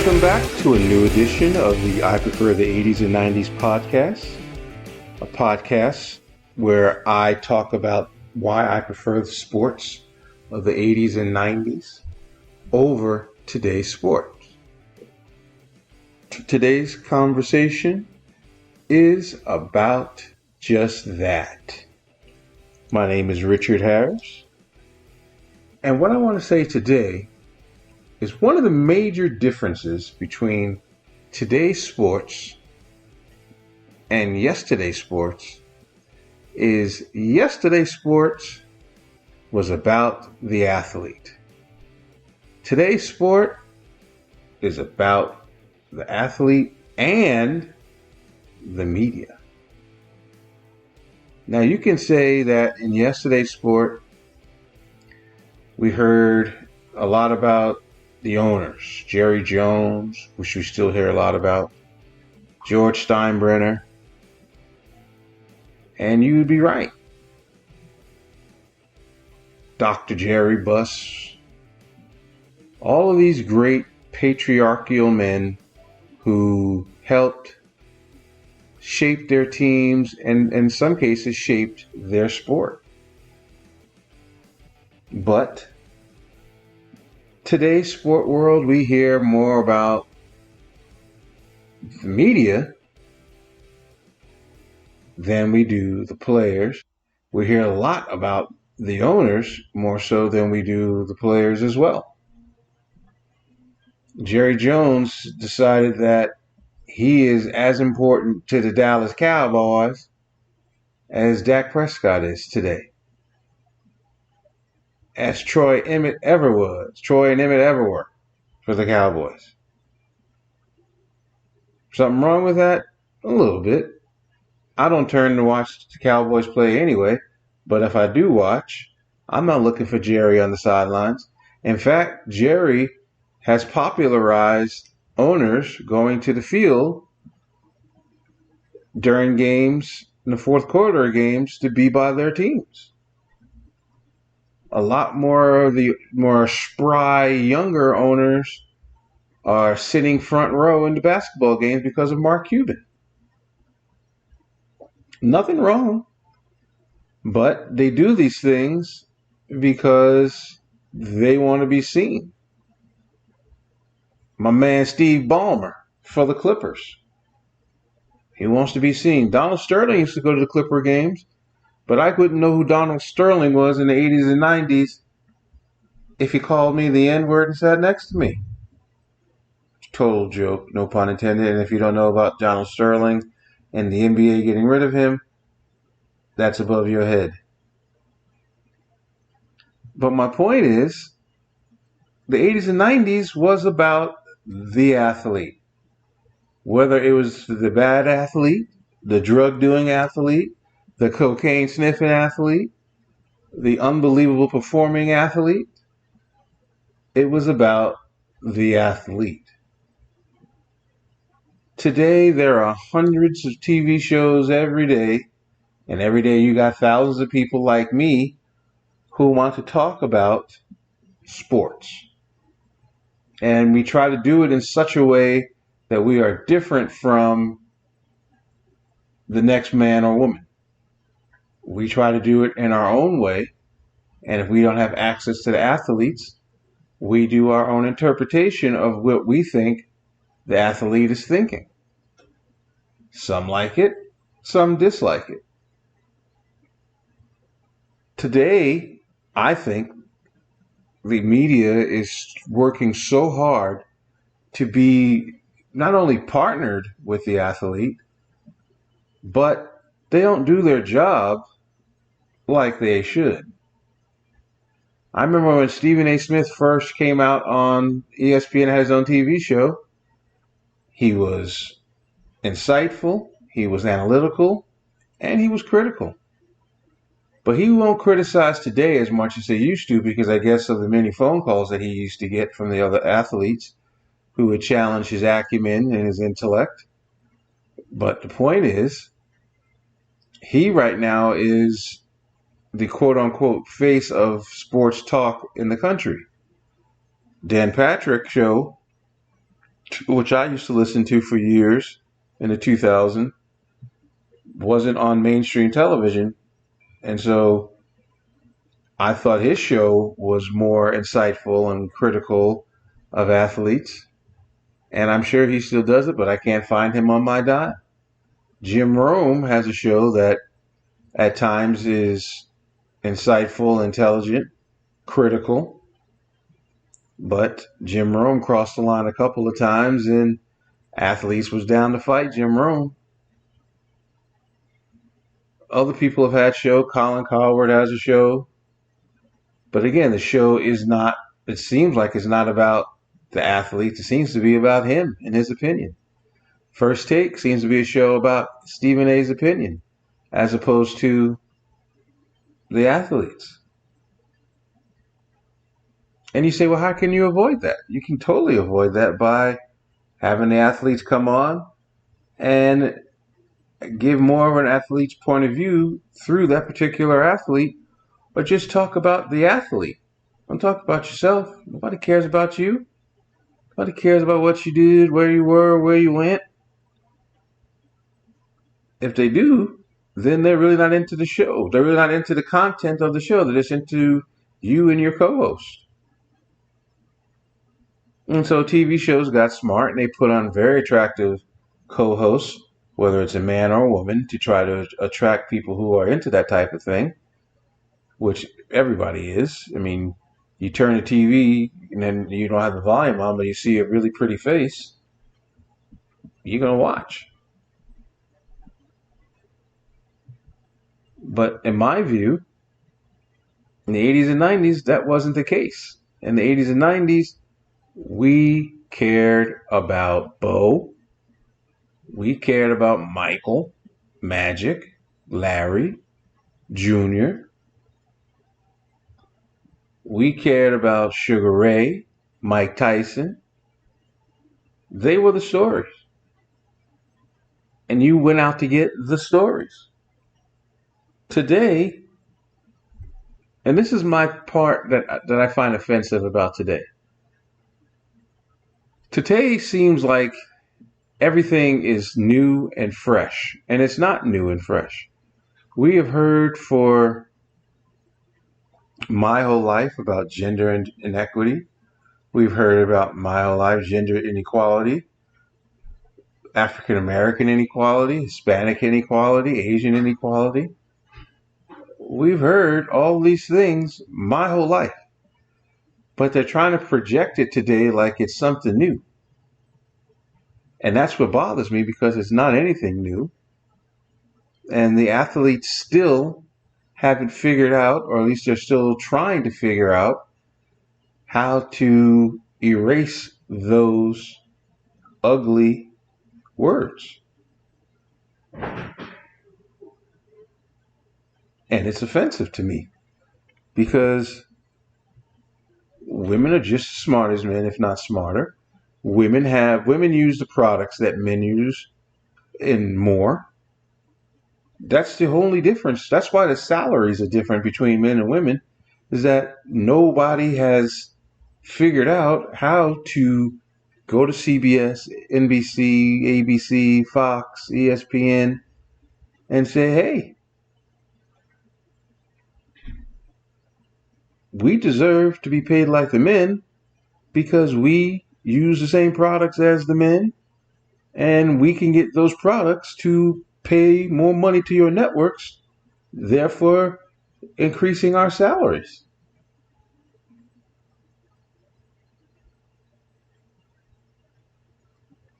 Welcome back to a new edition of the I Prefer the 80s and 90s podcast, a podcast where I talk about why I prefer the sports of the 80s and 90s over today's sports. Today's conversation is about just that. My name is Richard Harris, and what I want to say today is one of the major differences between today's sports and yesterday's sports is yesterday's sports was about the athlete. Today's sport is about the athlete and the media. Now you can say that in yesterday's sport, we heard a lot about the owners, Jerry Jones, which we still hear a lot about, George Steinbrenner, and you would be right. Dr. Jerry Buss, all of these great patriarchal men who helped shape their teams and in some cases shaped their sport. But today's sport world, we hear more about the media than we do the players. We hear a lot about the owners more so than we do the players as well. Jerry Jones decided that he is as important to the Dallas Cowboys as Dak Prescott is today. As Troy and Emmett ever were for the Cowboys. Something wrong with that? A little bit. I don't turn to watch the Cowboys play anyway, but if I do watch, I'm not looking for Jerry on the sidelines. In fact, Jerry has popularized owners going to the field during games, in the fourth quarter of games, to be by their teams. A lot more of the more spry, younger owners are sitting front row in the basketball games because of Mark Cuban. Nothing wrong, but they do these things because they want to be seen. My man Steve Ballmer for the Clippers. He wants to be seen. Donald Sterling used to go to the Clipper games, but I wouldn't know who Donald Sterling was in the 80s and 90s if he called me the N-word and sat next to me. Total joke, no pun intended. And if you don't know about Donald Sterling and the NBA getting rid of him, that's above your head. But my point is, the 80s and 90s was about the athlete. Whether it was the bad athlete, the drug-doing athlete, the cocaine-sniffing athlete, the unbelievable performing athlete, it was about the athlete. Today, there are hundreds of TV shows every day, and every day you got thousands of people like me who want to talk about sports. And we try to do it in such a way that we are different from the next man or woman. We try to do it in our own way, and if we don't have access to the athletes, we do our own interpretation of what we think the athlete is thinking. Some like it, some dislike it. Today, I think the media is working so hard to be not only partnered with the athlete, but they don't do their job like they should. I remember when Stephen A. Smith first came out on ESPN and had his own TV show, he was insightful, he was analytical, and he was critical. But he won't criticize today as much as he used to because I guess of the many phone calls that he used to get from the other athletes who would challenge his acumen and his intellect. But the point is, he right now is the quote-unquote face of sports talk in the country. Dan Patrick show which I used to listen to for years in the 2000s, wasn't on mainstream television. And so I thought his show was more insightful and critical of athletes. And I'm sure he still does it, but I can't find him on my dime. Jim Rome has a show that at times is insightful, intelligent, critical. But Jim Rome crossed the line a couple of times, and athletes was down to fight Jim Rome. Other people have had show. Colin Cowherd has a show. But again, the show is not, it seems like it's not about the athletes. It seems to be about him and his opinion. First Take seems to be a show about Stephen A's opinion as opposed to the athletes. And you say, well, how can you avoid that? You can totally avoid that by having the athletes come on and give more of an athlete's point of view through that particular athlete, or just talk about the athlete. Don't talk about yourself. Nobody cares about you. Nobody cares about what you did, where you were, where you went. If they do, then they're really not into the show. They're really not into the content of the show. They're just into you and your co-host. And so TV shows got smart and they put on very attractive co-hosts, whether it's a man or a woman, to try to attract people who are into that type of thing, which everybody is. I mean, you turn the TV and then you don't have the volume on, but you see a really pretty face, you're going to watch. But in my view, in the 80s and 90s, that wasn't the case. In the 80s and 90s, we cared about Bo. We cared about Michael, Magic, Larry, Junior. We cared about Sugar Ray, Mike Tyson. They were the stories. And you went out to get the stories. Today, and this is my part that I find offensive about today. Today seems like everything is new and fresh, and it's not new and fresh. We have heard for my whole life about gender inequity. We've heard about my whole life gender inequality, African American inequality, Hispanic inequality, Asian inequality. We've heard all these things my whole life, but they're trying to project it today like it's something new. And that's what bothers me, because it's not anything new. And the athletes still haven't figured out, or at least they're still trying to figure out, how to erase those ugly words. And it's offensive to me, because women are just as smart as men, if not smarter. Women use the products that men use and more. That's the only difference. That's why the salaries are different between men and women, is that nobody has figured out how to go to CBS, NBC, ABC, Fox, ESPN, and say, hey, we deserve to be paid like the men because we use the same products as the men, and we can get those products to pay more money to your networks, therefore increasing our salaries.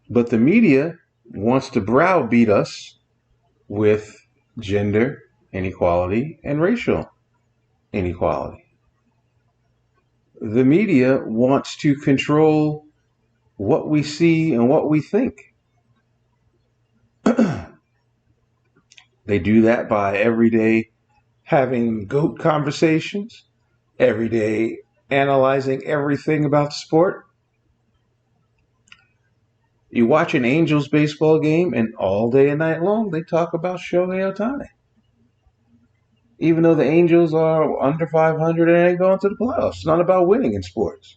But the media wants to browbeat us with gender inequality and racial inequality. The media wants to control what we see and what we think. They do that by every day having GOAT conversations, every day analyzing everything about the sport. You watch an Angels baseball game, and all day and night long they talk about Shohei Ohtani. Even though the Angels are under 500 and ain't going to the playoffs. It's not about winning in sports.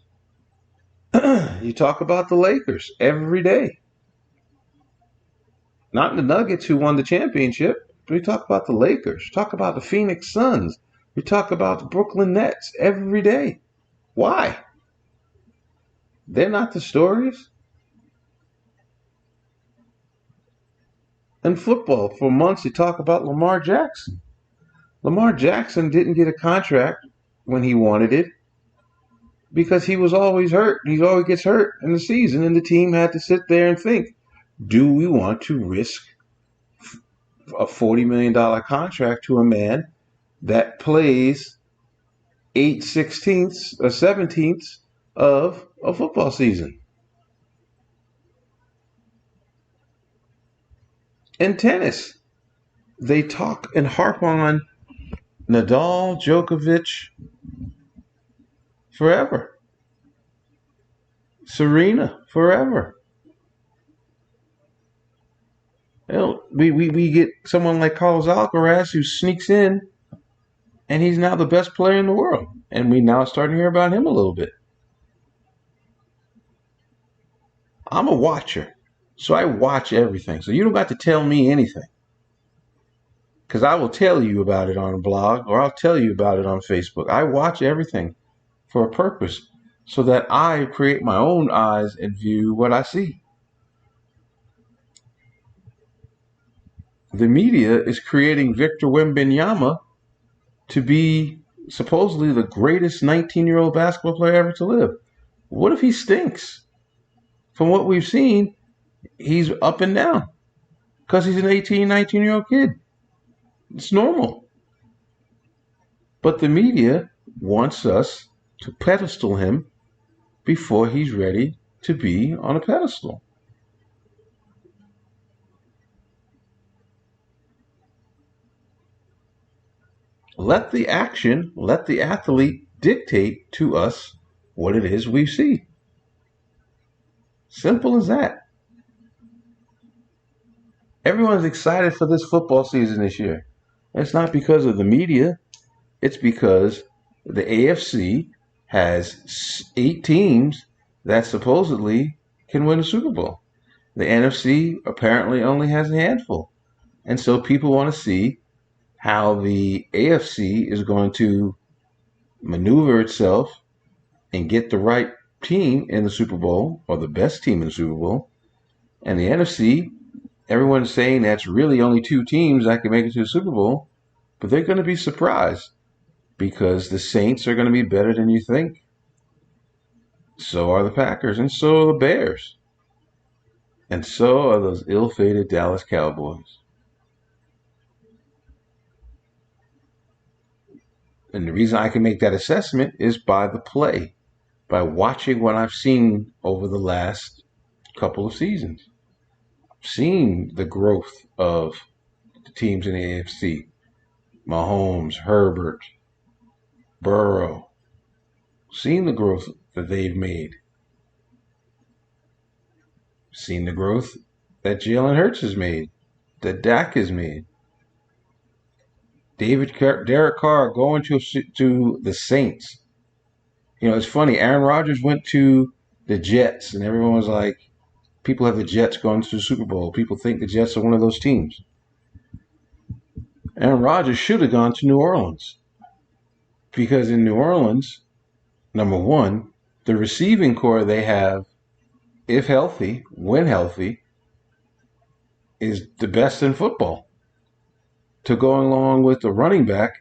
You talk about the Lakers every day, not the Nuggets who won the championship. We talk about the Lakers. Talk about the Phoenix Suns. We talk about the Brooklyn Nets every day. Why? They're not the stories. In football, for months, you talk about Lamar Jackson. Lamar Jackson didn't get a contract when he wanted it because he was always hurt. He always gets hurt in the season, and the team had to sit there and think, do we want to risk a $40 million contract to a man that plays 8/16 or 17ths of a football season? In tennis, they talk and harp on Nadal, Djokovic forever, Serena forever. We get someone like Carlos Alcaraz who sneaks in, and he's now the best player in the world. And we now starting to hear about him a little bit. I'm a watcher, so I watch everything. So you don't got to tell me anything, because I will tell you about it on a blog or I'll tell you about it on Facebook. I watch everything for a purpose so that I create my own eyes and view what I see. The media is creating Victor Wembanyama to be supposedly the greatest 19-year-old basketball player ever to live. What if he stinks? From what we've seen, he's up and down because he's an 18, 19-year-old kid. It's normal. But the media wants us to pedestal him before he's ready to be on a pedestal. Let the action, let the athlete dictate to us what it is we see. Simple as that. Everyone's excited for this football season this year. It's not because of the media. It's because the AFC has 8 teams that supposedly can win a Super Bowl. The NFC apparently only has a handful. And so people want to see how the AFC is going to maneuver itself and get the right team in the Super Bowl or the best team in the Super Bowl. And the NFC, everyone's saying that's really only 2 teams that can make it to the Super Bowl, but they're going to be surprised because the Saints are going to be better than you think. So are the Packers, and so are the Bears. And so are those ill-fated Dallas Cowboys. And the reason I can make that assessment is by the play, by watching what I've seen over the last couple of seasons. I've seen the growth of the teams in the AFC. Mahomes, Herbert, Burrow. Seen the growth that they've made. Seen the growth that Jalen Hurts has made, that Dak has made. Derek Carr going to the Saints. You know, it's funny. Aaron Rodgers went to the Jets, and everyone was like, people have the Jets going to the Super Bowl. People think the Jets are one of those teams. Aaron Rodgers should have gone to New Orleans because in New Orleans, number one, the receiving core they have, if healthy, when healthy, is the best in football. To go along with the running back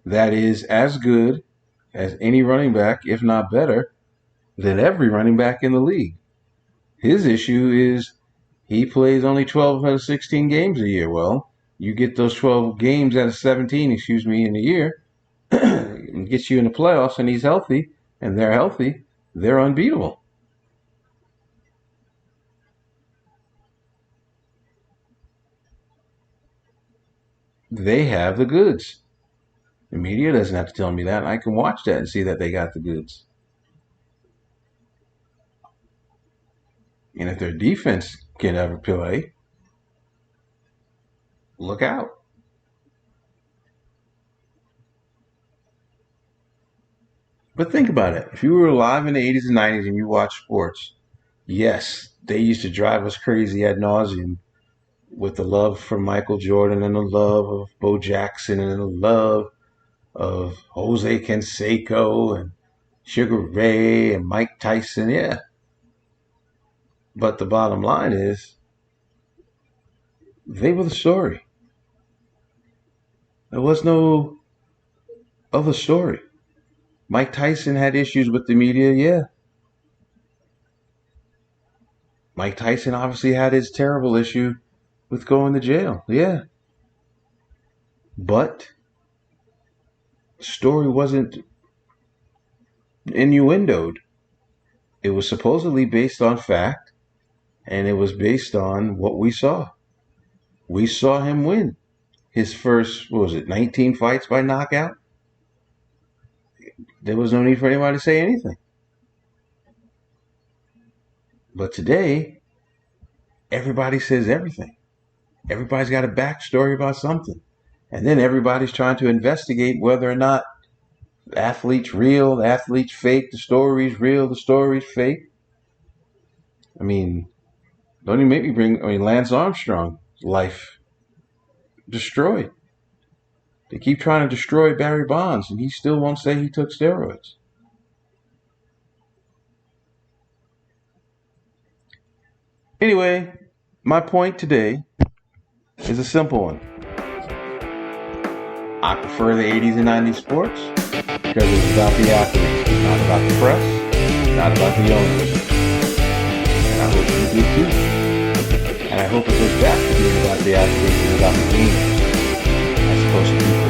that is as good as any running back, if not better, than every running back in the league. His issue is he plays only 12 out of 16 games a year. Well, you get those 12 games out of 17, in a year, and gets you in the playoffs, and he's healthy, and they're healthy, they're unbeatable. They have the goods. The media doesn't have to tell me that. I can watch that and see that they got the goods. And if their defense can ever play, look out. But think about it. If you were alive in the 80s and 90s and you watched sports, yes, they used to drive us crazy ad nauseum with the love for Michael Jordan and the love of Bo Jackson and the love of Jose Canseco and Sugar Ray and Mike Tyson. Yeah. But the bottom line is they were the story. There was no other story. Mike Tyson had issues with the media, yeah. Mike Tyson obviously had his terrible issue with going to jail, yeah. But the story wasn't innuendoed. It was supposedly based on fact, and it was based on what we saw. We saw him win his first, 19 fights by knockout? There was no need for anybody to say anything. But today, everybody says everything. Everybody's got a backstory about something. And then everybody's trying to investigate whether or not the athlete's real, the athlete's fake, the story's real, the story's fake. I mean, don't even make me Lance Armstrong's life destroyed. They keep trying to destroy Barry Bonds, and he still won't say he took steroids. Anyway, my point today is a simple one. I prefer the 80s and 90s sports because it's about the athletes, not about the press, not about the owners. And I hope you do too. And I hope it goes back to being about the athletes and about the teams as opposed to people